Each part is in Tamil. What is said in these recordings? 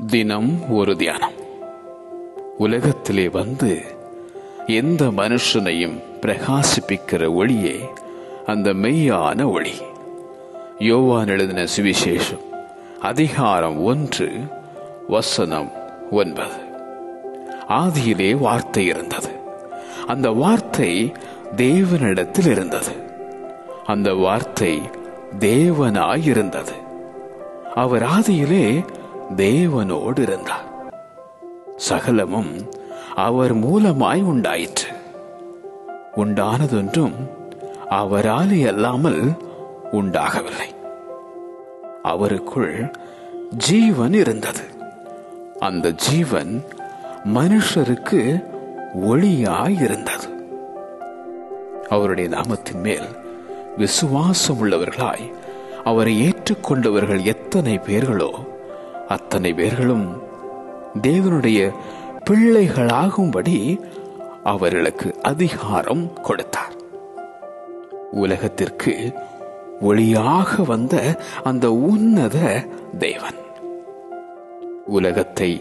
தினம் ஒரு தியானம். உலகத்திலே வந்து எந்த மனுஷனையும் பிரகாசிப்பிக்கிற ஒளியே அந்த மெய்யான ஒளி. யோவான் எழுதின சுவிசேஷம் அதிகாரம் 1 வசனம் 9. ஆதியிலே வார்த்தை இருந்தது, அந்த வார்த்தை தேவனிடத்தில் இருந்தது, அந்த வார்த்தை தேவனாயிருந்தது, அவர் ஆதியிலே தேவனோடு இருந்தார். சகலமும் அவர் மூலமாய் உண்டாயிற்று. உண்டானதொன்றும் அவராலே அல்லாமல் உண்டாகவில்லை. அவருக்குள் ஜீவன் இருந்தது, அந்த ஜீவன் மனுஷருக்கு ஒளியாயிருந்தது. அவருடைய நாமத்தின் மேல் விசுவாசம் உள்ளவர்களாய் அவரை ஏற்றுக்கொண்டவர்கள் எத்தனை பேர்களோ அத்தனை பேர்களும் தேவனுடைய பிள்ளைகளாகும்படி அவர்களுக்கு அதிகாரம் கொடுத்தார். உலகத்திற்கு ஒளியாக வந்த அந்த உன்னத தேவன், உலகத்தை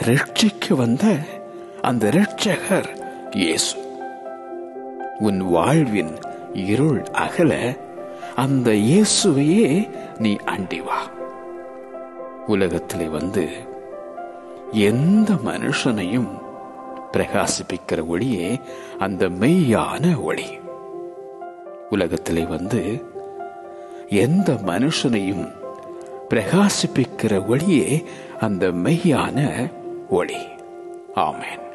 ரட்சிக்க வந்த அந்த இரட்சகர் இயேசு, உன் வாழ்வின் இருள் அகல அந்த இயேசுவையே நீ அண்டி வா. உலகத்திலே வந்து எந்த மனுஷனையும் பிரகாசிப்பிக்கிற ஒளியே அந்த மெய்யான ஒளி. உலகத்திலே வந்து எந்த மனுஷனையும் பிரகாசிப்பிக்கிற ஒளியே அந்த மெய்யான ஒளி. ஆமென்.